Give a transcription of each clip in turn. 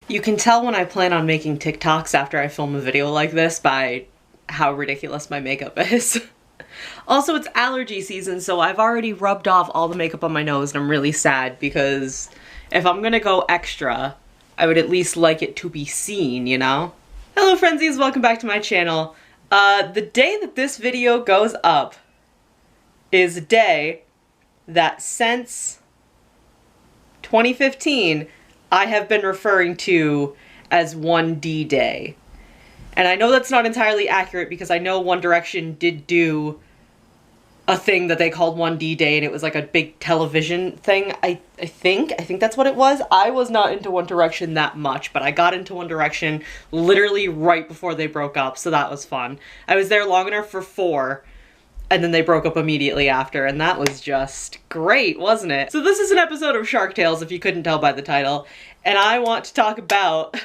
You can tell when I plan on making TikToks after I film a video like this by how ridiculous my makeup is. Also, it's allergy season, so I've already rubbed off all the makeup on my nose and I'm really sad because if I'm gonna go extra, I would at least like it to be seen, you know? Hello Friendzies, welcome back to my channel. The day that this video goes up is a day that since 2015 I have been referring to as 1D Day. And I know that's not entirely accurate because I know One Direction did do a thing that they called 1D Day and it was like a big television thing. I think that's what it was. I was not into One Direction that much, but I got into One Direction literally right before they broke up, so that was fun. I was there long enough for 4, and then they broke up immediately after, and that was just great, wasn't it? So this is an episode of Shark Tales, if you couldn't tell by the title, and I want to talk about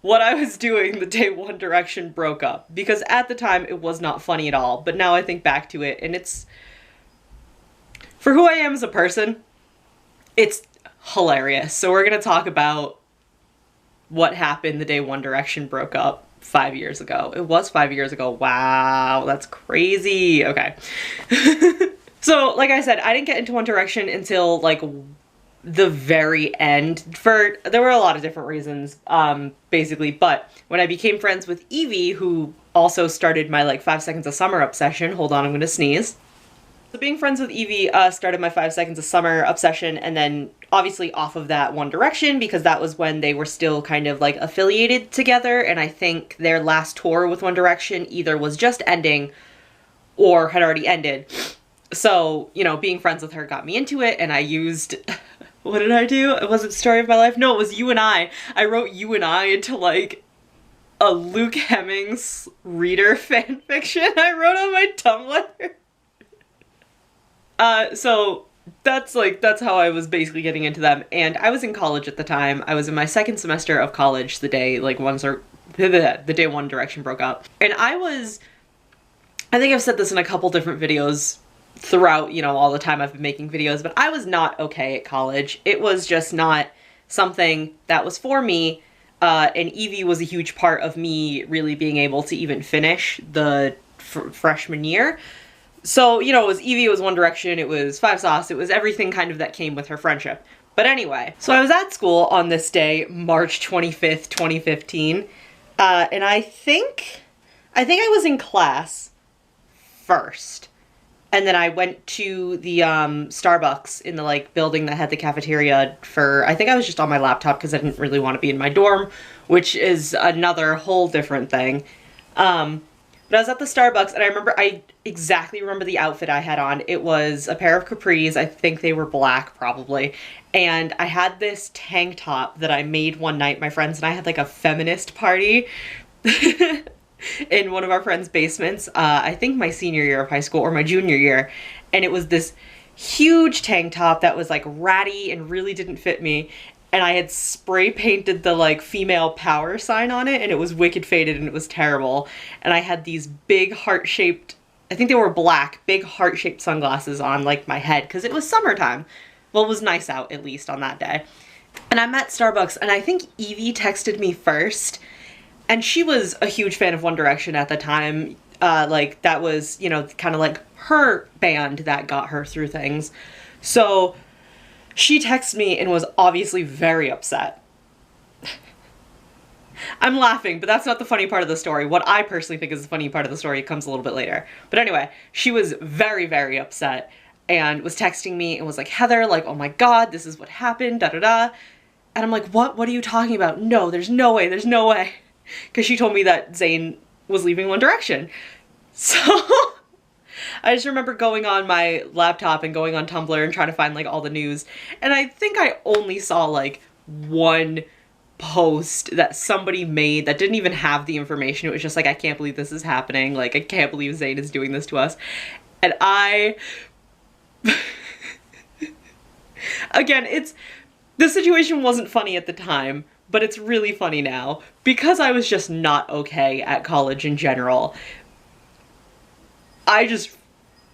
what I was doing the day One Direction broke up, because at the time it was not funny at all, but now I think back to it, and it's, for who I am as a person, it's hilarious. So we're gonna talk about what happened the day One Direction broke up 5 years ago. It was 5 years ago. Wow, that's crazy. Okay. So, like I said, I didn't get into One Direction until, like, the very end. There were a lot of different reasons, basically, but when I became friends with Evie, who also started my, like, 5 Seconds of Summer obsession. Hold on, I'm gonna sneeze. So being friends with Evie started my 5 Seconds of Summer obsession, and then obviously off of that One Direction, because that was when they were still kind of like affiliated together, and I think their last tour with One Direction either was just ending or had already ended. So, you know, being friends with her got me into it, and I used, what did I do? Was it Story of My Life? No, it was You and I. I wrote You and I into like a Luke Hemmings reader fanfiction I wrote on my Tumblr. So that's how I was basically getting into them, and I was in college at the time. I was in my second semester of college the day, like, the day One Direction broke up. And I think I've said this in a couple different videos throughout, you know, all the time I've been making videos, but I was not okay at college. It was just not something that was for me, and Evie was a huge part of me really being able to even finish the freshman year. So, you know, it was Evie, it was One Direction, it was Five Sauce, it was everything kind of that came with her friendship. But anyway, so I was at school on this day, March 25th, 2015, and I think I was in class first. And then I went to the Starbucks in the, like, building that had the cafeteria for, I think I was just on my laptop because I didn't really want to be in my dorm, which is another whole different thing. But I was at the Starbucks, and I exactly remember the outfit I had on. It was a pair of capris. I think they were black, probably. And I had this tank top that I made one night. My friends and I had, like, a feminist party in one of our friends' basements. I think my senior year of high school or my junior year. And it was this huge tank top that was, like, ratty and really didn't fit me. And I had spray painted the, like, female power sign on it, and it was wicked faded and it was terrible. And I had these big heart-shaped, I think they were black, big heart-shaped sunglasses on, like, my head, because it was summertime. Well, it was nice out, at least, on that day. And I'm at Starbucks, and I think Evie texted me first, and she was a huge fan of One Direction at the time. Like, that was, you know, kind of like her band that got her through things. So she texted me and was obviously very upset. I'm laughing, but that's not the funny part of the story. What I personally think is the funny part of the story comes a little bit later. But anyway, she was very, very upset and was texting me and was like, Heather, like, oh my god, this is what happened, da-da-da. And I'm like, what are you talking about? No, there's no way, there's no way. Because she told me that Zayn was leaving One Direction. So I just remember going on my laptop and going on Tumblr and trying to find, like, all the news. And I think I only saw, like, one post that somebody made that didn't even have the information. It was just like, I can't believe this is happening. Like, I can't believe Zayn is doing this to us. And again, the situation wasn't funny at the time, but it's really funny now because I was just not okay at college in general. I just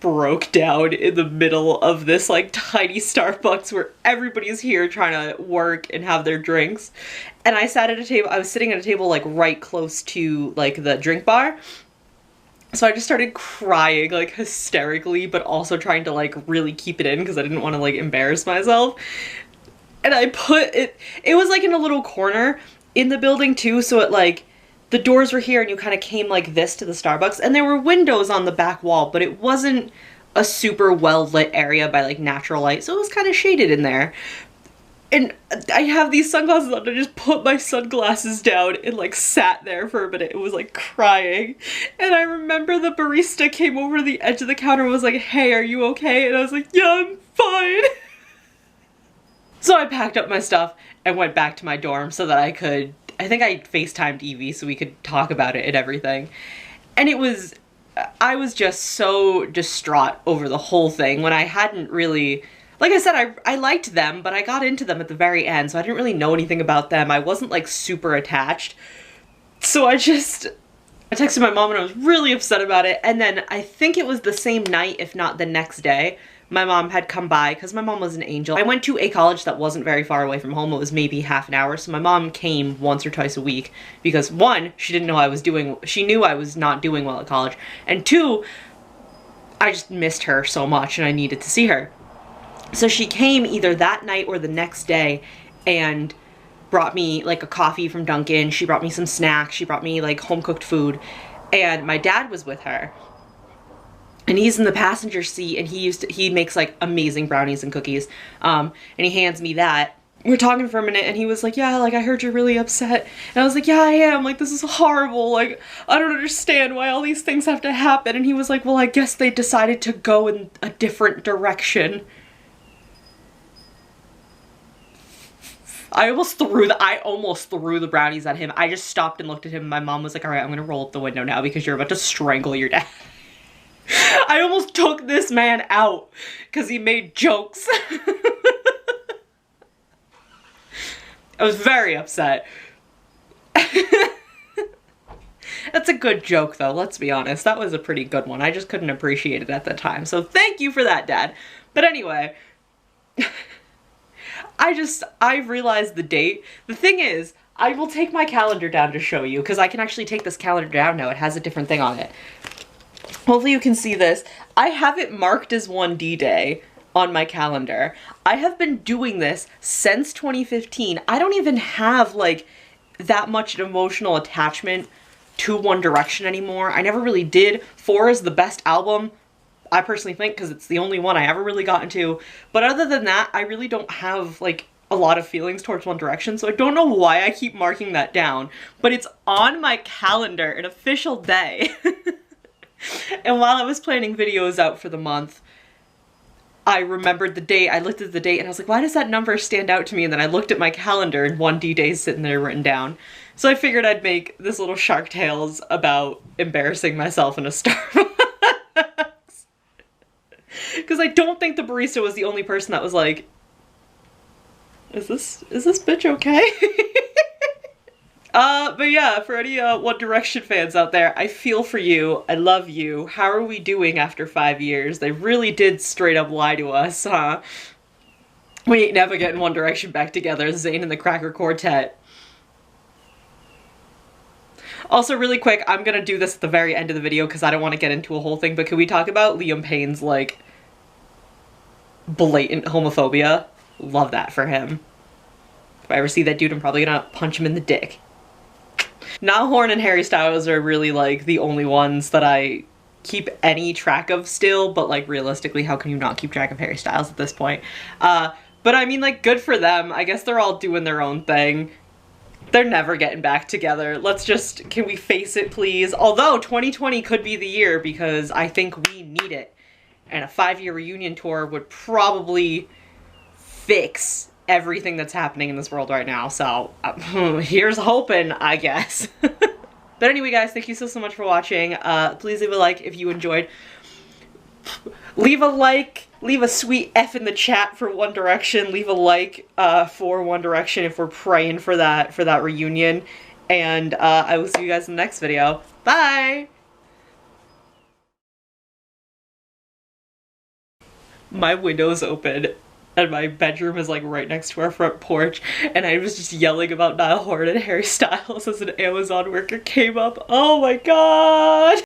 broke down in the middle of this like tiny Starbucks where everybody's here trying to work and have their drinks. And I sat at a table, I was sitting at a table like right close to like the drink bar. So I just started crying like hysterically, but also trying to like really keep it in because I didn't want to like embarrass myself. And I put it, it was like in a little corner in the building too, so it like, the doors were here and you kind of came like this to the Starbucks, and there were windows on the back wall, but it wasn't a super well lit area by like natural light, so it was kind of shaded in there. And I have these sunglasses on, I just put my sunglasses down and like sat there for a minute. It was like crying. And I remember the barista came over to the edge of the counter and was like, "Hey, are you okay?" And I was like, "Yeah, I'm fine." So I packed up my stuff and went back to my dorm so that I could, I think I FaceTimed Evie so we could talk about it and everything. And it was, I was just so distraught over the whole thing when I hadn't really, like I said, I liked them, but I got into them at the very end, so I didn't really know anything about them. I wasn't like super attached. So I texted my mom and I was really upset about it. And then I think it was the same night, if not the next day, my mom had come by because my mom was an angel. I went to a college that wasn't very far away from home. It was maybe half an hour. So my mom came once or twice a week because one, she didn't know I was doing, she knew I was not doing well at college. And two, I just missed her so much and I needed to see her. So she came either that night or the next day and brought me like a coffee from Dunkin'. She brought me some snacks. She brought me like home cooked food. And my dad was with her. And he's in the passenger seat and he makes like amazing brownies and cookies. And he hands me that. We're talking for a minute and he was like, "Yeah, like I heard you're really upset." And I was like, "Yeah, I am. Like this is horrible. Like I don't understand why all these things have to happen." And he was like, "Well, I guess they decided to go in a different direction." I almost threw the brownies at him. I just stopped and looked at him. My mom was like, "All right, I'm gonna roll up the window now because you're about to strangle your dad." I almost took this man out because he made jokes. I was very upset. That's a good joke though, let's be honest. That was a pretty good one. I just couldn't appreciate it at the time. So thank you for that, Dad. But anyway, I've realized the date. The thing is, I will take my calendar down to show you because I can actually take this calendar down now. It has a different thing on it. Hopefully you can see this. I have it marked as 1D day on my calendar. I have been doing this since 2015. I don't even have like that much emotional attachment to One Direction anymore. I never really did. 4 is the best album, I personally think, because it's the only one I ever really got into. But other than that, I really don't have like a lot of feelings towards One Direction, so I don't know why I keep marking that down. But it's on my calendar, an official day. And while I was planning videos out for the month, I remembered the date. I looked at the date and I was like, why does that number stand out to me? And then I looked at my calendar and 1D days sitting there written down. So I figured I'd make this little Shark Tales about embarrassing myself in a Starbucks. Because I don't think the barista was the only person that was like, is this bitch okay? But yeah, for any One Direction fans out there, I feel for you. I love you. How are we doing after 5 years? They really did straight up lie to us, huh? We ain't never getting One Direction back together, Zayn and the Cracker Quartet. Also, really quick, I'm gonna do this at the very end of the video because I don't want to get into a whole thing, but can we talk about Liam Payne's, like, blatant homophobia? Love that for him. If I ever see that dude, I'm probably gonna punch him in the dick. Niall Horan and Harry Styles are really like the only ones that I keep any track of still, but like realistically, how can you not keep track of Harry Styles at this point? But I mean, like, good for them. I guess they're all doing their own thing. They're never getting back together. Let's just, can we face it, please? Although 2020 could be the year because I think we need it. And a 5-year reunion tour would probably fix everything that's happening in this world right now, so here's hoping, I guess. But anyway, guys, thank you so much for watching. Please leave a like if you enjoyed. Leave a like, leave a sweet F in the chat for One Direction, leave a like for One Direction if we're praying for that reunion, and I will see you guys in the next video. Bye! my window's open and my bedroom is like right next to our front porch, and I was just yelling about Niall Horan and Harry Styles as an Amazon worker came up. Oh my god!